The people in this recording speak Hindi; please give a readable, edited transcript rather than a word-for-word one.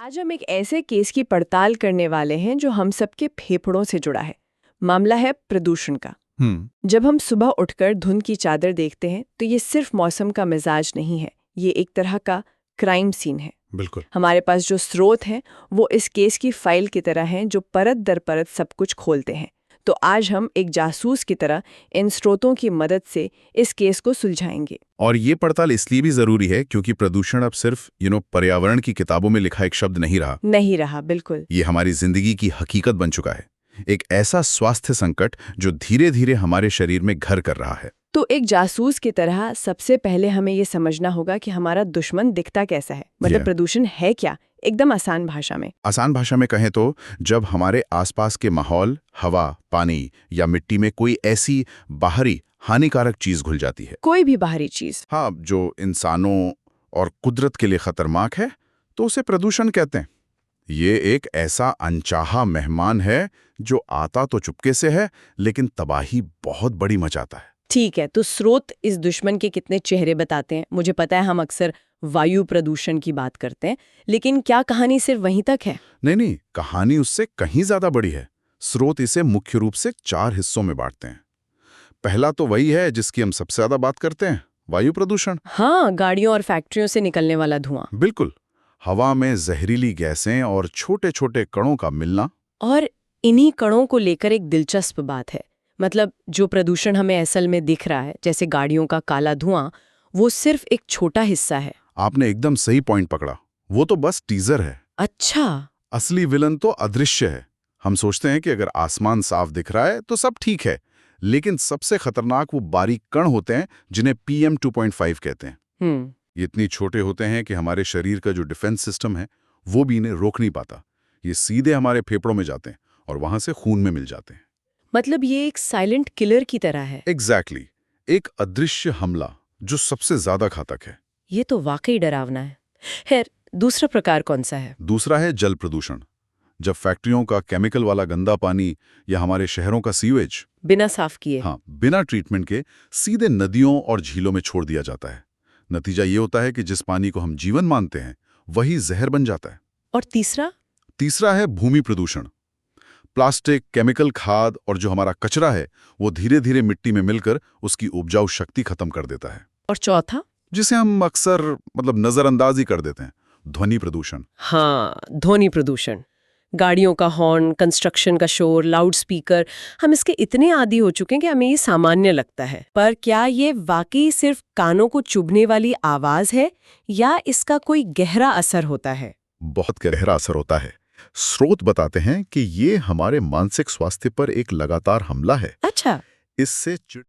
आज हम एक ऐसे केस की पड़ताल करने वाले हैं जो हम सबके फेफड़ों से जुड़ा है। मामला है प्रदूषण का। जब हम सुबह उठकर धुंध की चादर देखते हैं तो ये सिर्फ मौसम का मिजाज नहीं है, ये एक तरह का क्राइम सीन है। बिल्कुल। हमारे पास जो स्रोत हैं वो इस केस की फाइल की तरह हैं जो परत दर परत सब कुछ खोलते हैं। तो आज हम एक जासूस की तरह इन स्रोतों की मदद से इस केस को सुलझाएंगे। और ये पड़ताल इसलिए भी जरूरी है क्योंकि प्रदूषण अब सिर्फ पर्यावरण की किताबों में लिखा एक शब्द नहीं रहा। बिल्कुल। ये हमारी जिंदगी की हकीकत बन चुका है। एक ऐसा स्वास्थ्य संकट जो धीरे धीरे हमारे शरीर में घर कर रहा है। तो एक जासूस की तरह सबसे पहले हमें ये समझना होगा कि हमारा दुश्मन दिखता कैसा है, मतलब प्रदूषण है क्या, एकदम आसान भाषा में। आसान भाषा में कहें तो जब हमारे आसपास के माहौल, हवा, पानी या मिट्टी में कोई ऐसी बाहरी हानिकारक चीज घुल जाती है, कोई भी बाहरी चीज, हाँ, जो इंसानों और कुदरत के लिए खतरनाक है, तो उसे प्रदूषण कहते हैं। ये एक ऐसा अनचाहा मेहमान है जो आता तो चुपके से है लेकिन तबाही बहुत बड़ी मचाता है। ठीक है, तो स्रोत इस दुश्मन के कितने चेहरे बताते हैं। मुझे पता है हम अक्सर वायु प्रदूषण की बात करते हैं, लेकिन क्या कहानी सिर्फ वहीं तक है? नहीं, कहानी उससे कहीं ज्यादा बड़ी है। स्रोत इसे मुख्य रूप से 4 हिस्सों में बांटते हैं। पहला तो वही है जिसकी हम सबसे ज्यादा बात करते हैं, वायु प्रदूषण। हाँ, गाड़ियों और फैक्ट्रियों से निकलने वाला धुआं। बिल्कुल, हवा में जहरीली गैसें और छोटे छोटे कणों का मिलना। और इन्हीं कणों को लेकर एक दिलचस्प बात है, मतलब जो प्रदूषण हमें असल में दिख रहा है, जैसे गाड़ियों का काला धुआं, वो सिर्फ एक छोटा हिस्सा है। आपने एकदम सही पॉइंट पकड़ा। वो तो बस टीजर है। अच्छा। असली विलन तो अदृश्य है। हम सोचते हैं कि अगर आसमान साफ दिख रहा है तो सब ठीक है, लेकिन सबसे खतरनाक वो बारीक कण होते हैं जिन्हें PM 2.5 कहते हैं। ये इतनी छोटे होते हैं कि हमारे शरीर का जो डिफेंस सिस्टम है वो भी इन्हें रोक नहीं पाता। ये सीधे हमारे फेफड़ों में जाते हैं और वहां से खून में मिल जाते हैं। मतलब ये एक साइलेंट किलर की तरह है। एग्जैक्टली, एक अदृश्य हमला जो सबसे ज्यादा घातक है। ये तो वाकई डरावना है। खैर, दूसरा प्रकार कौन सा है? दूसरा है जल प्रदूषण। जब फैक्ट्रियों का केमिकल वाला गंदा पानी या हमारे शहरों का सीवेज बिना साफ किए, हाँ, बिना ट्रीटमेंट के सीधे नदियों और झीलों में छोड़ दिया जाता है। नतीजा ये होता है कि जिस पानी को हम जीवन मानते हैं वही जहर बन जाता है। और तीसरा? तीसरा है भूमि प्रदूषण। प्लास्टिक, केमिकल खाद और जो हमारा कचरा है वो धीरे धीरे मिट्टी में मिलकर उसकी उपजाऊ शक्ति खत्म कर देता है। और चौथा? जिसे हम अक्सर नजरअंदाज ही कर देते हैं, ध्वनि प्रदूषण। हाँ, ध्वनि प्रदूषण। गाड़ियों का हॉर्न, कंस्ट्रक्शन का शोर, लाउड स्पीकर, हम इसके इतने आदी हो चुके हैं कि हमें ये सामान्य लगता है। पर क्या ये वाकई सिर्फ कानों को चुभने वाली आवाज है या इसका कोई गहरा असर होता है? बहुत गहरा असर होता है। स्रोत बताते हैं कि ये हमारे मानसिक स्वास्थ्य पर एक लगातार हमला है। अच्छा। इससे